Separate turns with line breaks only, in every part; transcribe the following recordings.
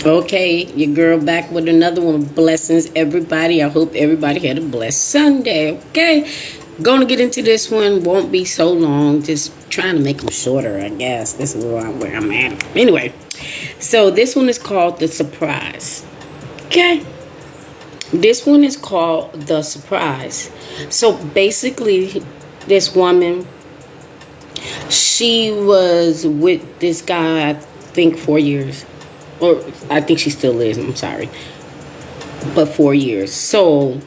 Okay, your girl back with another one. Blessings, everybody. I hope everybody had a blessed Sunday. Okay, gonna get into this one. Won't be so long. Just trying to make them shorter, I guess. This is where I'm at. Anyway, so this one is called The Surprise. Okay, this one is called The Surprise. So basically, this woman, she was with this guy, I think 4 years. Or I think she still is, I'm sorry. But 4 years. So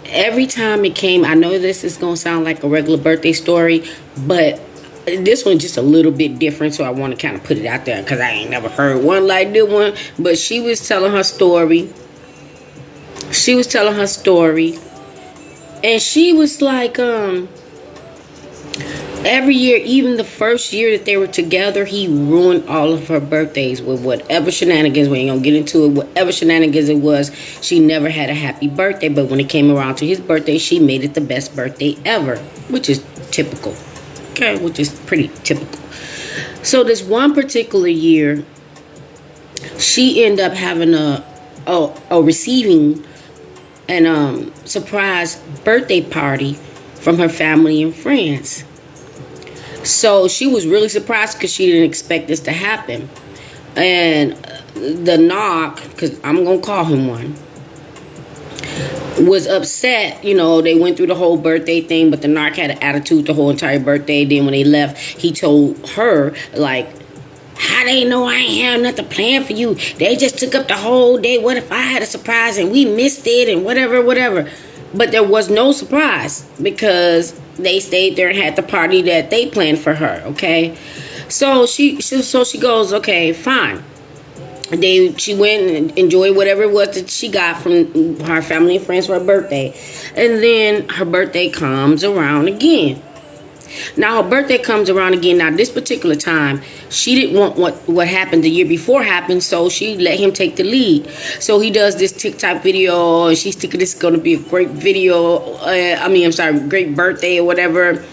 every time it came, I know this is going to sound like a regular birthday story, but this one's just a little bit different, so I want to kind of put it out there because I ain't never heard one like this one. But she was telling her story. And she was like, every year, even the first year that they were together, he ruined all of her birthdays with whatever shenanigans. We ain't gonna get into it. Whatever shenanigans it was, she never had a happy birthday. But when it came around to his birthday, she made it the best birthday ever, which is typical. Okay, which is pretty typical. So this one particular year, she ended up having receiving an surprise birthday party from her family and friends. So she was really surprised because she didn't expect this to happen. And the knock, because I'm going to call him one, was upset. You know, they went through the whole birthday thing, but the narc had an attitude the whole entire birthday. Then when they left, he told her, like, how they know I ain't have nothing planned for you? They just took up the whole day. What if I had a surprise and we missed it and whatever. But there was no surprise because they stayed there and had the party that they planned for her, okay? So she goes, okay, fine. She went and enjoyed whatever it was that she got from her family and friends for her birthday. And then her birthday comes around again. Now her birthday comes around again. Now this particular time, she didn't want what happened the year before happened, so she let him take the lead. So he does this TikTok video, and she's thinking this is going to be a great video. Great birthday or whatever.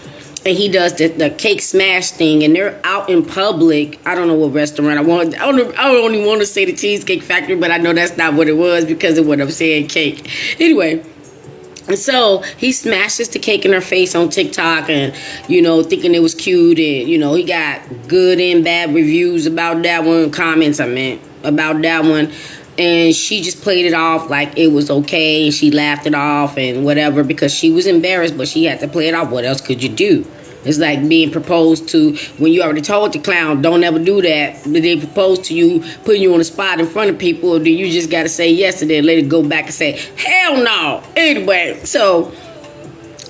And he does the cake smash thing, and they're out in public. I don't know what restaurant. I don't even want to say the Cheesecake Factory, but I know that's not what it was because of what I'm saying, cake. Anyway. And so he smashes the cake in her face on TikTok and, thinking it was cute. And, he got good and bad reviews about that one, comments, about that one. And she just played it off like it was okay. And she laughed it off and whatever because she was embarrassed, but she had to play it off. What else could you do? It's like being proposed to when you already told the clown, don't ever do that. But they propose to you, putting you on the spot in front of people. Then you just got to say yes and then let it go back and say, hell no. Anyway, so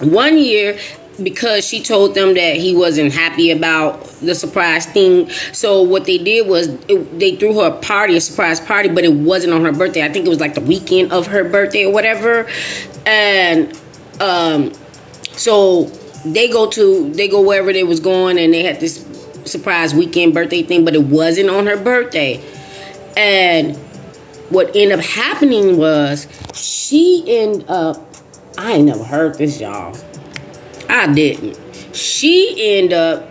1 year, because she told them that he wasn't happy about the surprise thing. So what they did was they threw her a surprise party, but it wasn't on her birthday. I think it was like the weekend of her birthday or whatever. And so they go wherever they was going, and they had this surprise weekend birthday thing, but it wasn't on her birthday. And what ended up happening was she ended up, I ain't never heard this, y'all. I didn't. She ended up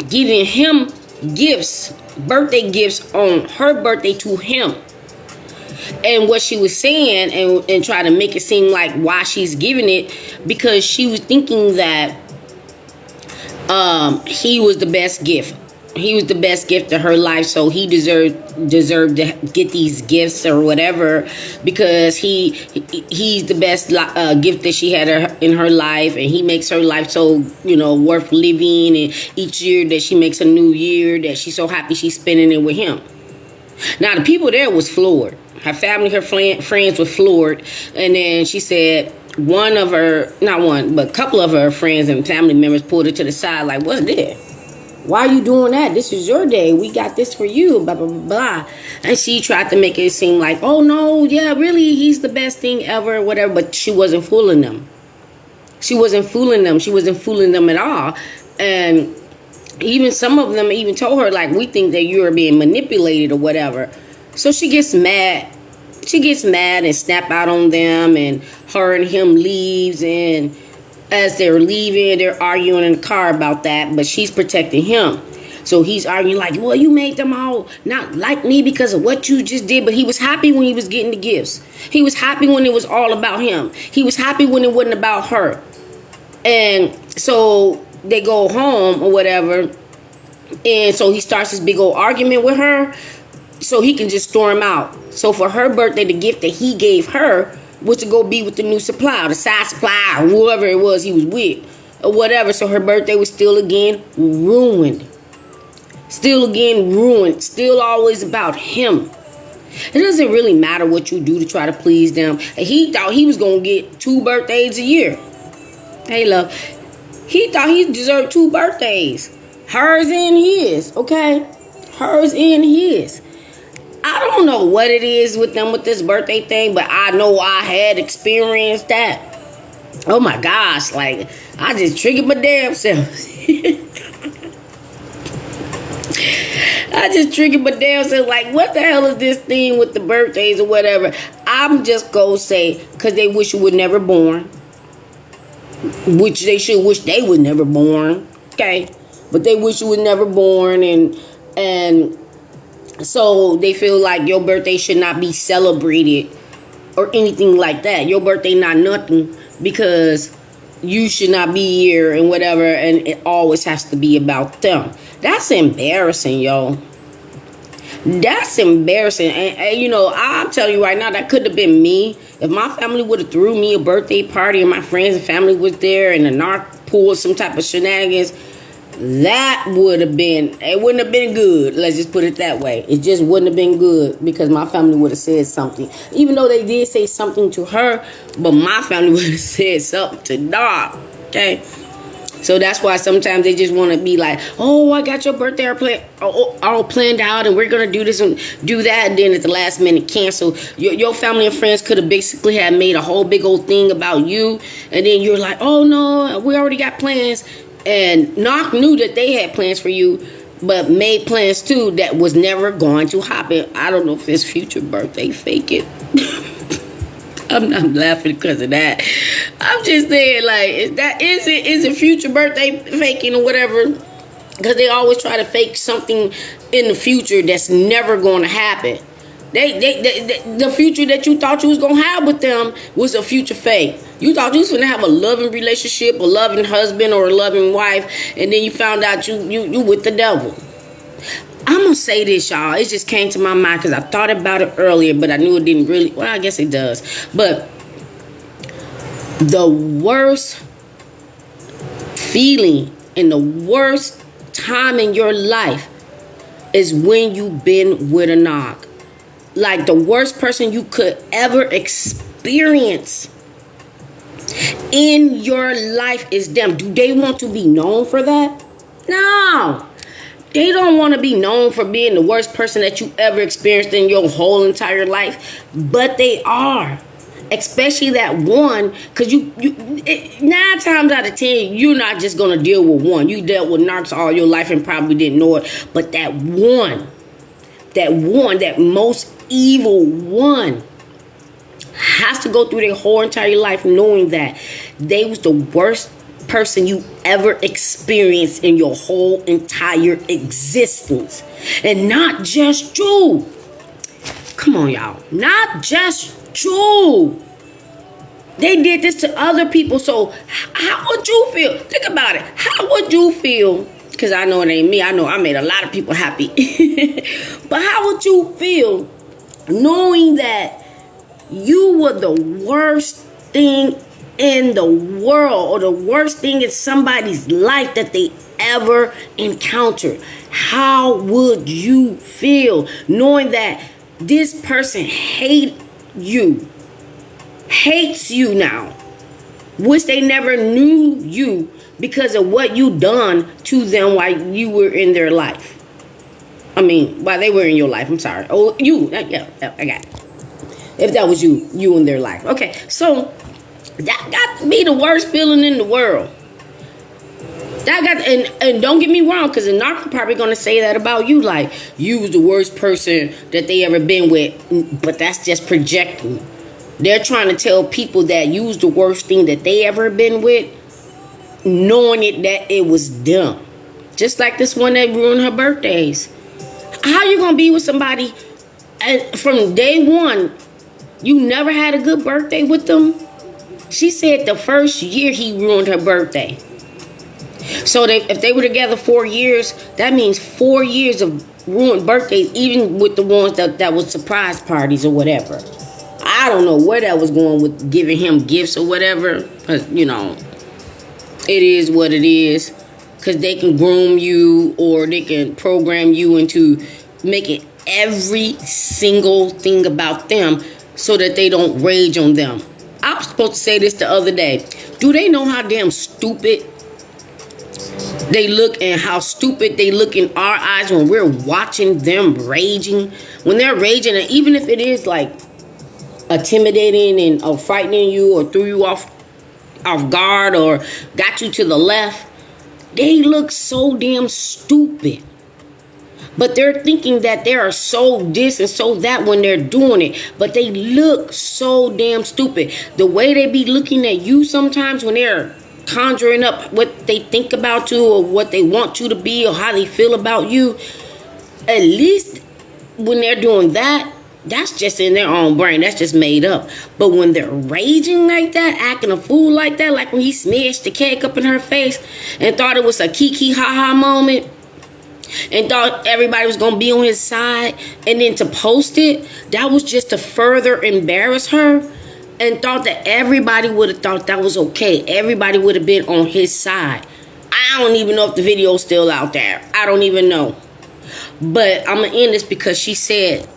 giving him gifts, birthday gifts on her birthday to him. And what she was saying and try to make it seem like why she's giving it, because she was thinking that he was the best gift. He was the best gift of her life, so he deserved to get these gifts or whatever because he's the best gift that she had in her life, and he makes her life so worth living. And each year that she makes a new year, that she's so happy she's spending it with him. Now the people there was floored. Her family, her friends were floored, and then she said a couple of her friends and family members pulled her to the side like, "What's this? Why are you doing that? This is your day. We got this for you, blah, blah, blah, blah." And she tried to make it seem like, oh, no, yeah, really, he's the best thing ever, whatever. But she wasn't fooling them. She wasn't fooling them at all. And even some of them even told her, like, we think that you're being manipulated or whatever. So she gets mad. She gets mad and snap out on them, and her and him leaves, and as they're leaving, they're arguing in the car about that, but she's protecting him. So he's arguing like, well, you made them all not like me because of what you just did. But he was happy when he was getting the gifts. He was happy when it was all about him. He was happy when it wasn't about her. And so they go home or whatever. And so he starts this big old argument with her so he can just storm out. So for her birthday, the gift that he gave her was to go be with the new supply, the side supply, or whoever it was he was with, or whatever. So her birthday was still again ruined. Still again ruined. Still always about him. It doesn't really matter what you do to try to please them. He thought he was going to get 2 birthdays a year. Hey, love. He thought he deserved 2 birthdays. Hers and his, okay? Hers and his. I don't know what it is with them with this birthday thing, but I know I had experienced that. Oh my gosh, like, I just triggered my damn self. I just triggered my damn self. Like, what the hell is this thing with the birthdays or whatever? I'm just gonna say, because they wish you were never born. Which they should wish they were never born. Okay? But they wish you were never born, and so they feel like your birthday should not be celebrated or anything like that. Your birthday not nothing because you should not be here and whatever, and it always has to be about them. That's embarrassing, yo. That's embarrassing. And you know, I'm telling you right now, that could have been me. If my family would have threw me a birthday party and my friends and family was there and the narc pulled some type of shenanigans, that would have been, it wouldn't have been good. Let's just put it that way. It just wouldn't have been good because my family would have said something. Even though they did say something to her, but my family would have said something to Doc. Okay? So that's why sometimes they just want to be like, oh, I got your birthday all planned out and we're going to do this and do that. And then at the last minute cancel. Your family and friends could have basically had made a whole big old thing about you. And then you're like, oh, no, we already got plans. And Knock knew that they had plans for you, but made plans too that was never going to happen. I don't know if his future birthday fake it. I'm laughing because of that. I'm just saying, like, is it future birthday faking or whatever? Because they always try to fake something in the future that's never going to happen. The future that you thought you was going to have with them was a future fake. You thought you was going to have a loving relationship, a loving husband or a loving wife, and then you found out you with the devil. I'm going to say this, y'all. It just came to my mind because I thought about it earlier, but I knew it didn't really. Well, I guess it does. But the worst feeling and the worst time in your life is when you've been with a knock. Like, the worst person you could ever experience in your life is them. Do they want to be known for that? No. They don't want to be known for being the worst person that you ever experienced in your whole entire life. But they are. Especially that one. Because 9 times out of 10, you're not just going to deal with one. You dealt with narcs all your life and probably didn't know it. But that most evil one, has to go through their whole entire life knowing that they was the worst person you ever experienced in your whole entire existence. And not just you. Come on, y'all. Not just you. They did this to other people. So how would you feel? Think about it. How would you feel? Because I know it ain't me. I know I made a lot of people happy. But how would you feel knowing that you were the worst thing in the world, or the worst thing in somebody's life that they ever encountered? How would you feel knowing that this person hates you now, wish they never knew you because of what you done to them while you were in their life? I mean, while they were in your life. I'm sorry. Oh, you. Yeah, I got it. If that was you in their life. Okay, so that got to be the worst feeling in the world. And don't get me wrong, because the narc probably gonna say that about you, like you was the worst person that they ever been with. But that's just projecting. They're trying to tell people that you was the worst thing that they ever been with, knowing that it was them. Just like this one that ruined her birthdays. How you gonna be with somebody and from day one, you never had a good birthday with them? She said the first year he ruined her birthday. So if they were together 4 years, that means 4 years of ruined birthdays, even with the ones that was surprise parties or whatever. I don't know where that was going with giving him gifts or whatever. But, you know, it is what it is. Because they can groom you or they can program you into making every single thing about them so that they don't rage on them. I was supposed to say this the other day. Do they know how damn stupid they look and how stupid they look in our eyes when we're watching them raging? When they're raging, and even if it is like intimidating and or frightening you or threw you off guard or got you to the left, they look so damn stupid. But they're thinking that they are so this and so that when they're doing it. But they look so damn stupid. The way they be looking at you sometimes when they're conjuring up what they think about you or what they want you to be or how they feel about you. At least when they're doing that, that's just in their own brain. That's just made up. But when they're raging like that, acting a fool like that, like when he smashed the cake up in her face and thought it was a kiki ha-ha moment and thought everybody was going to be on his side, and then to post it, that was just to further embarrass her, and thought that everybody would have thought that was okay. Everybody would have been on his side. I don't even know if the video is still out there. I don't even know. But I'm going to end this because she said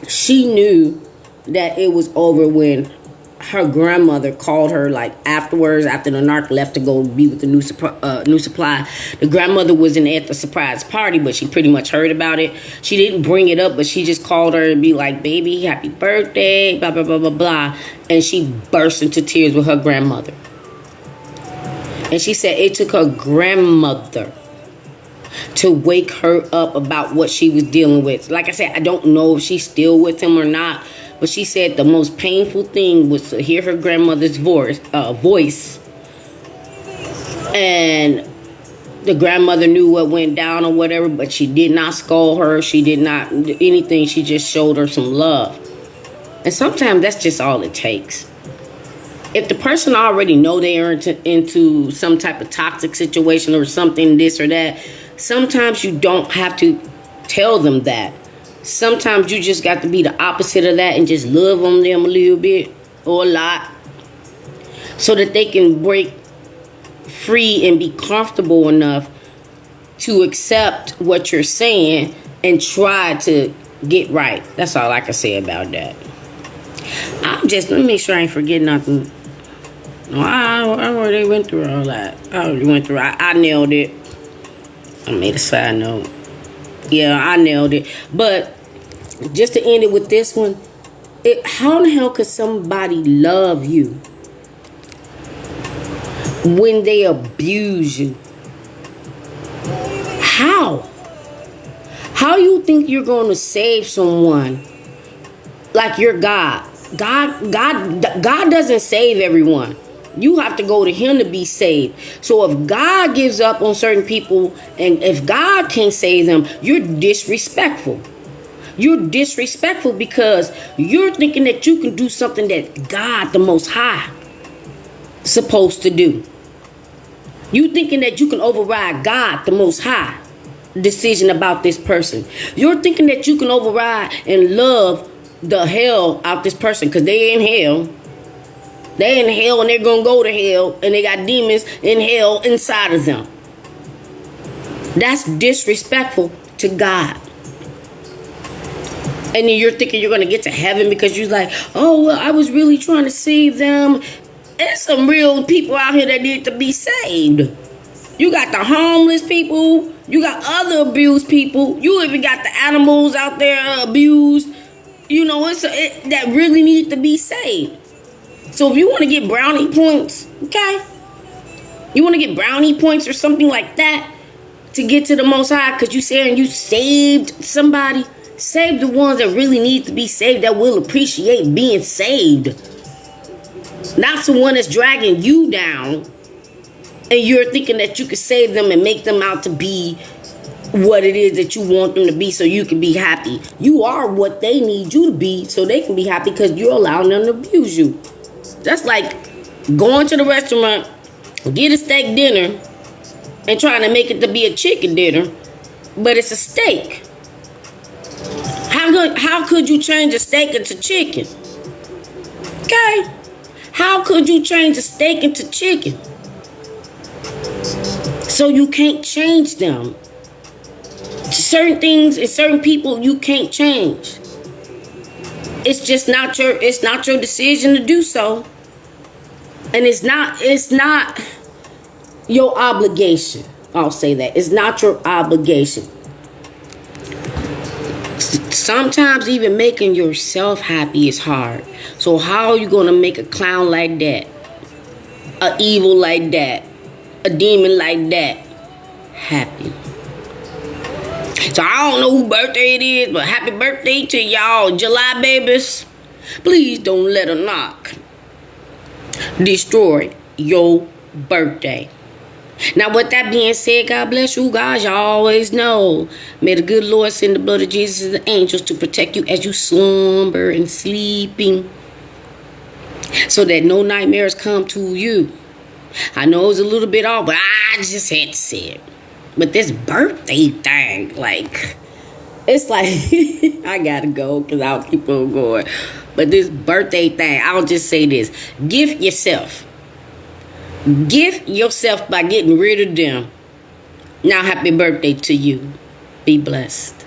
she knew that it was over when her grandmother called her, like afterwards, after the narc left to go be with the new supply. The grandmother wasn't at the surprise party, but she pretty much heard about it. She didn't bring it up, but she just called her and be like, baby, happy birthday, blah, blah, blah, blah, blah. And she burst into tears with her grandmother. And she said it took her grandmother to wake her up about what she was dealing with. Like I said, I don't know if she's still with him or not. But she said the most painful thing was to hear her grandmother's voice. And the grandmother knew what went down or whatever, but she did not scold her. She did not do anything. She just showed her some love. And sometimes that's just all it takes. If the person already know they are into some type of toxic situation or something, this or that, sometimes you don't have to tell them that. Sometimes you just got to be the opposite of that and just love on them a little bit or a lot so that they can break free and be comfortable enough to accept what you're saying and try to get right. That's all I can say about that. Let me make sure I ain't forget nothing. I already went through all that. I nailed it. I made a side note. Yeah, I nailed it. But just to end it with this one, how the hell could somebody love you when they abuse you? How? How you think you're going to save someone like you're God? God doesn't save everyone. You have to go to him to be saved. So if God gives up on certain people and if God can't save them, you're disrespectful. You're disrespectful because you're thinking that you can do something that God, the Most High, is supposed to do. You thinking that you can override God, the Most High, decision about this person. You're thinking that you can override and love the hell out this person because they in hell. They in hell and they're going to go to hell and they got demons in hell inside of them. That's disrespectful to God. And then you're thinking you're going to get to heaven because you're like, oh, well, I was really trying to save them. There's some real people out here that need to be saved. You got the homeless people. You got other abused people. You even got the animals out there abused. You know, that really need to be saved. So if you want to get brownie points, okay? You want to get brownie points or something like that to get to the Most High because you saying you saved somebody. Save the ones that really need to be saved, that will appreciate being saved. Not someone that's dragging you down And you're thinking that you can save them and make them out to be what it is that you want them to be so you can be happy. You are what they need you to be so they can be happy because you're allowing them to abuse you. That's like going to the restaurant, get a steak dinner, and trying to make it to be a chicken dinner, but it's a steak. How could you change a steak into chicken? Okay? How could you change a steak into chicken? So you can't change them. Certain things and certain people you can't change. It's just not your decision to do so. And it's not your obligation. I'll say that. It's not your obligation. Sometimes even making yourself happy is hard. So how are you going to make a clown like that? A evil like that? A demon like that happy? So I don't know whose birthday it is, but happy birthday to y'all July babies. Please don't let a knock destroy your birthday. Now, with that being said, God bless you guys. Y'all always know. May the good Lord send the blood of Jesus and the angels to protect you as you slumber and sleeping, so that no nightmares come to you. I know it's a little bit off, but I just had to say it. But this birthday thing, like, it's like, I gotta go because I'll keep on going. But this birthday thing, I'll just say this. Gift yourself. Gift yourself by getting rid of them. Now, happy birthday to you. Be blessed.